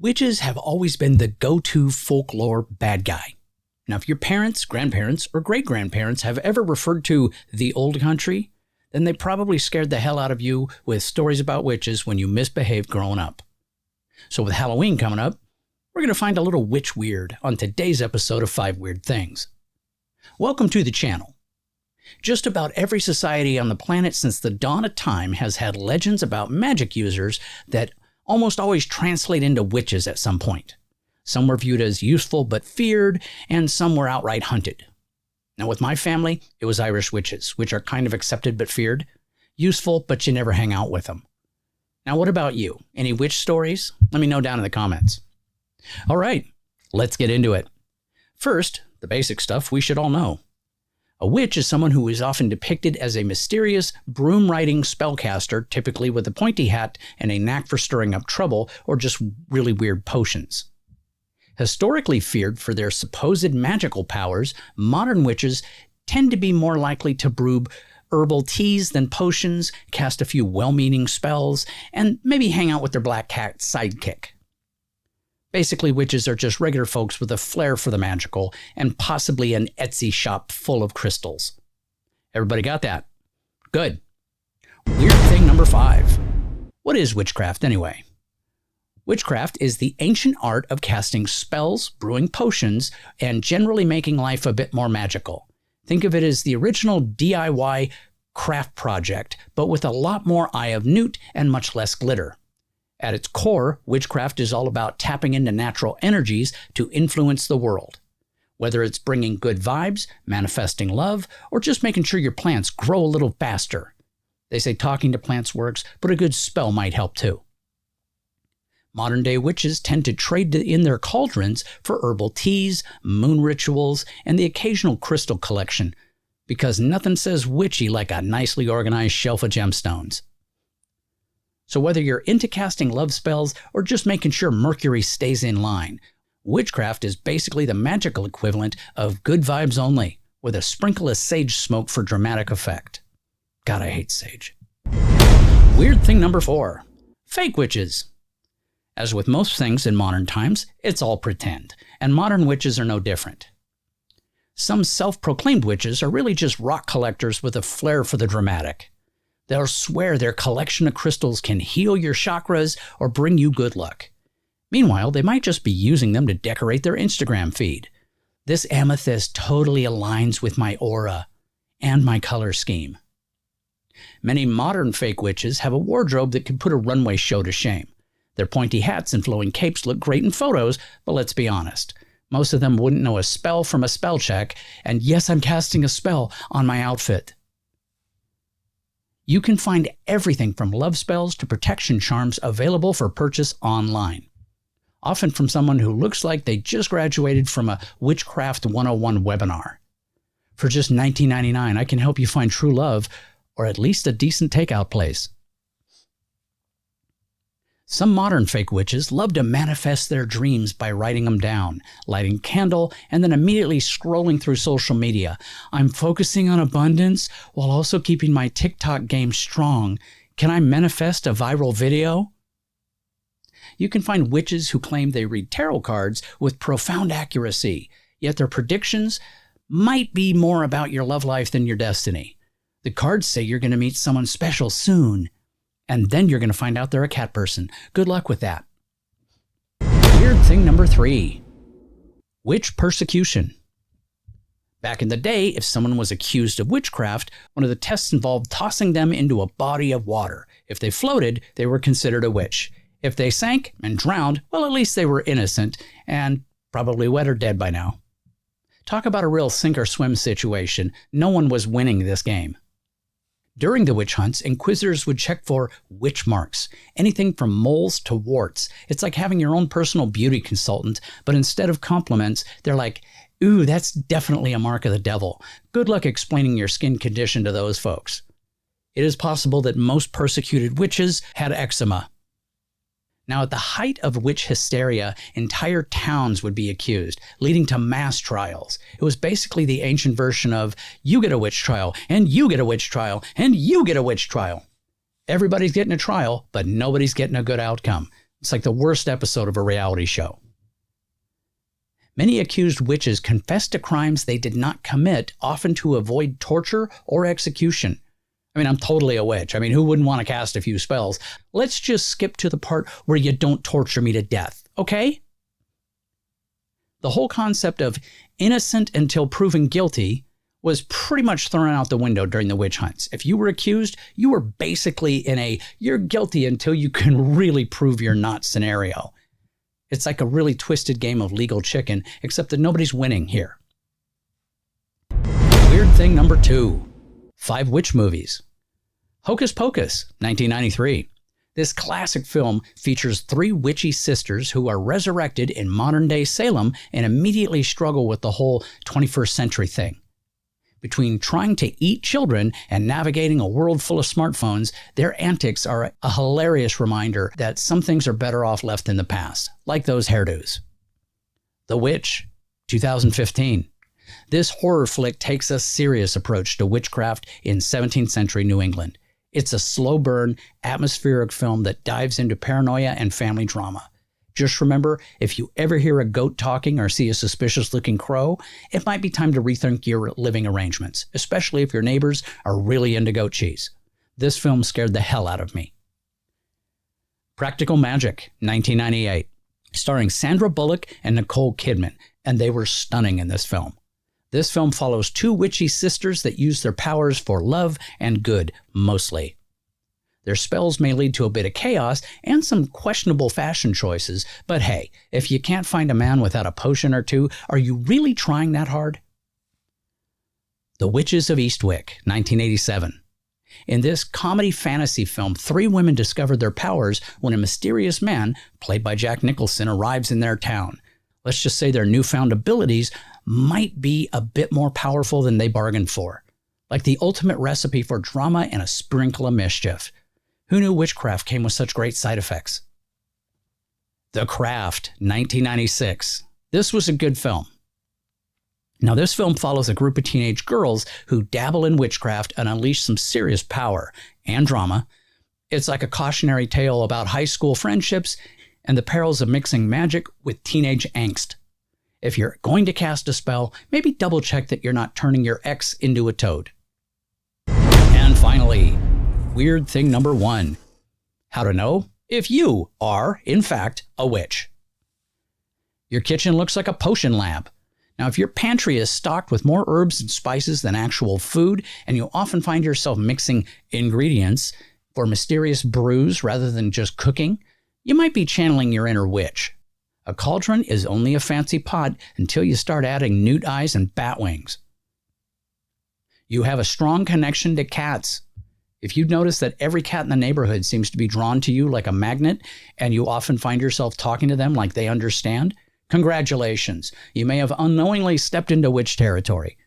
Witches have always been the go-to folklore bad guy. Now, if your parents, grandparents, or great-grandparents have ever referred to the old country, then they probably scared the hell out of you with stories about witches when you misbehaved growing up. So with Halloween coming up, we're going to find a little witch weird on today's episode of 5 Weird Things. Welcome to the channel. Just about every society on the planet since the dawn of time has had legends about magic users that almost always translate into witches at some point. Some were viewed as useful but feared, and some were outright hunted. Now with my family, it was Irish witches, which are kind of accepted but feared. Useful, but you never hang out with them. Now what about you? Any witch stories? Let me know down in the comments. All right, let's get into it. First, the basic stuff we should all know. A witch is someone who is often depicted as a mysterious, broom-riding spellcaster, typically with a pointy hat and a knack for stirring up trouble or just really weird potions. Historically feared for their supposed magical powers, modern witches tend to be more likely to brew herbal teas than potions, cast a few well-meaning spells, and maybe hang out with their black cat sidekick. Basically, witches are just regular folks with a flair for the magical and possibly an Etsy shop full of crystals. Everybody got that? Good. Weird thing number 5. What is witchcraft anyway? Witchcraft is the ancient art of casting spells, brewing potions, and generally making life a bit more magical. Think of it as the original DIY craft project, but with a lot more eye of newt and much less glitter. At its core, witchcraft is all about tapping into natural energies to influence the world. Whether it's bringing good vibes, manifesting love, or just making sure your plants grow a little faster. They say talking to plants works, but a good spell might help too. Modern-day witches tend to trade in their cauldrons for herbal teas, moon rituals, and the occasional crystal collection, because nothing says witchy like a nicely organized shelf of gemstones. So whether you're into casting love spells or just making sure Mercury stays in line, witchcraft is basically the magical equivalent of good vibes only, with a sprinkle of sage smoke for dramatic effect. God, I hate sage. Weird thing number 4. Fake witches. As with most things in modern times, it's all pretend, and modern witches are no different. Some self-proclaimed witches are really just rock collectors with a flair for the dramatic. They'll swear their collection of crystals can heal your chakras or bring you good luck. Meanwhile, they might just be using them to decorate their Instagram feed. This amethyst totally aligns with my aura and my color scheme. Many modern fake witches have a wardrobe that could put a runway show to shame. Their pointy hats and flowing capes look great in photos, but let's be honest. Most of them wouldn't know a spell from a spell check, and yes, I'm casting a spell on my outfit. You can find everything from love spells to protection charms available for purchase online. Often from someone who looks like they just graduated from a Witchcraft 101 webinar. For just $19.99, I can help you find true love, or at least a decent takeout place. Some modern fake witches love to manifest their dreams by writing them down, lighting a candle, and then immediately scrolling through social media. I'm focusing on abundance while also keeping my TikTok game strong. Can I manifest a viral video? You can find witches who claim they read tarot cards with profound accuracy, yet their predictions might be more about your love life than your destiny. The cards say you're going to meet someone special soon. And then you're going to find out they're a cat person. Good luck with that. Weird thing number 3. Witch persecution. Back in the day, if someone was accused of witchcraft, one of the tests involved tossing them into a body of water. If they floated, they were considered a witch. If they sank and drowned, well, at least they were innocent and probably wet or dead by now. Talk about a real sink or swim situation. No one was winning this game. During the witch hunts, inquisitors would check for witch marks, anything from moles to warts. It's like having your own personal beauty consultant, but instead of compliments, they're like, ooh, that's definitely a mark of the devil. Good luck explaining your skin condition to those folks. It is possible that most persecuted witches had eczema. Now, at the height of witch hysteria, entire towns would be accused, leading to mass trials. It was basically the ancient version of, you get a witch trial, and you get a witch trial, and you get a witch trial. Everybody's getting a trial, but nobody's getting a good outcome. It's like the worst episode of a reality show. Many accused witches confessed to crimes they did not commit, often to avoid torture or execution. I mean, I'm totally a witch. I mean, who wouldn't want to cast a few spells? Let's just skip to the part where you don't torture me to death, okay? The whole concept of innocent until proven guilty was pretty much thrown out the window during the witch hunts. If you were accused, you were basically in a you're guilty until you can really prove you're not scenario. It's like a really twisted game of legal chicken, except that nobody's winning here. Weird thing number 2. 5 witch movies. Hocus Pocus, 1993. This classic film features 3 witchy sisters who are resurrected in modern-day Salem and immediately struggle with the whole 21st century thing. Between trying to eat children and navigating a world full of smartphones, their antics are a hilarious reminder that some things are better off left in the past, like those hairdos. The Witch, 2015. This horror flick takes a serious approach to witchcraft in 17th century New England. It's a slow burn, atmospheric film that dives into paranoia and family drama. Just remember, if you ever hear a goat talking or see a suspicious-looking crow, it might be time to rethink your living arrangements, especially if your neighbors are really into goat cheese. This film scared the hell out of me. Practical Magic, 1998, starring Sandra Bullock and Nicole Kidman, and they were stunning in this film. This film follows 2 witchy sisters that use their powers for love and good, mostly. Their spells may lead to a bit of chaos and some questionable fashion choices, but hey, if you can't find a man without a potion or 2, are you really trying that hard? The Witches of Eastwick, 1987. In this comedy fantasy film, 3 women discover their powers when a mysterious man, played by Jack Nicholson, arrives in their town. Let's just say their newfound abilities might be a bit more powerful than they bargained for. Like the ultimate recipe for drama and a sprinkle of mischief. Who knew witchcraft came with such great side effects? The Craft, 1996. This was a good film. Now, this film follows a group of teenage girls who dabble in witchcraft and unleash some serious power and drama. It's like a cautionary tale about high school friendships and the perils of mixing magic with teenage angst. If you're going to cast a spell, maybe double check that you're not turning your ex into a toad. And finally, weird thing number 1. How to know if you are, in fact, a witch. Your kitchen looks like a potion lab. Now, if your pantry is stocked with more herbs and spices than actual food, and you often find yourself mixing ingredients for mysterious brews rather than just cooking, you might be channeling your inner witch. A cauldron is only a fancy pot until you start adding newt eyes and bat wings. You have a strong connection to cats. If you notice that every cat in the neighborhood seems to be drawn to you like a magnet, and you often find yourself talking to them like they understand, congratulations. You may have unknowingly stepped into witch territory.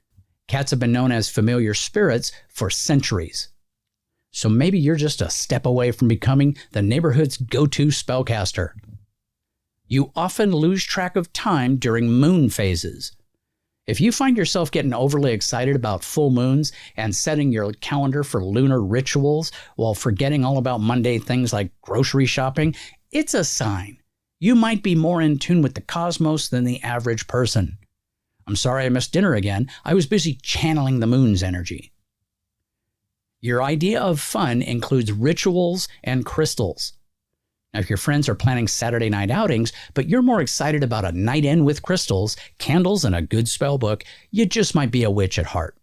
Cats have been known as familiar spirits for centuries. So maybe you're just a step away from becoming the neighborhood's go-to spellcaster. You often lose track of time during moon phases. If you find yourself getting overly excited about full moons and setting your calendar for lunar rituals while forgetting all about mundane things like grocery shopping, it's a sign. You might be more in tune with the cosmos than the average person. I'm sorry I missed dinner again. I was busy channeling the moon's energy. Your idea of fun includes rituals and crystals. Now, if your friends are planning Saturday night outings, but you're more excited about a night in with crystals, candles, and a good spell book, you just might be a witch at heart.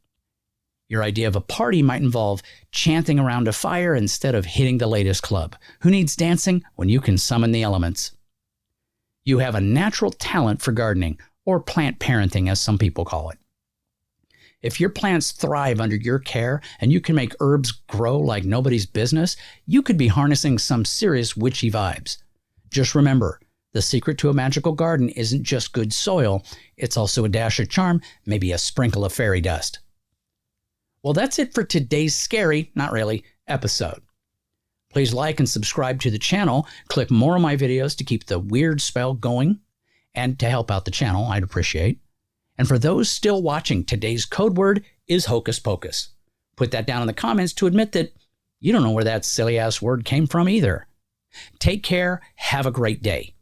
Your idea of a party might involve chanting around a fire instead of hitting the latest club. Who needs dancing when you can summon the elements? You have a natural talent for gardening, or plant parenting as some people call it. If your plants thrive under your care and you can make herbs grow like nobody's business, you could be harnessing some serious witchy vibes. Just remember, the secret to a magical garden isn't just good soil, it's also a dash of charm, maybe a sprinkle of fairy dust. Well, that's it for today's scary, not really, episode. Please like and subscribe to the channel, click more of my videos to keep the weird spell going, and to help out the channel, I'd appreciate. And for those still watching, today's code word is Hocus Pocus. Put that down in the comments to admit that you don't know where that silly-ass word came from either. Take care. Have a great day.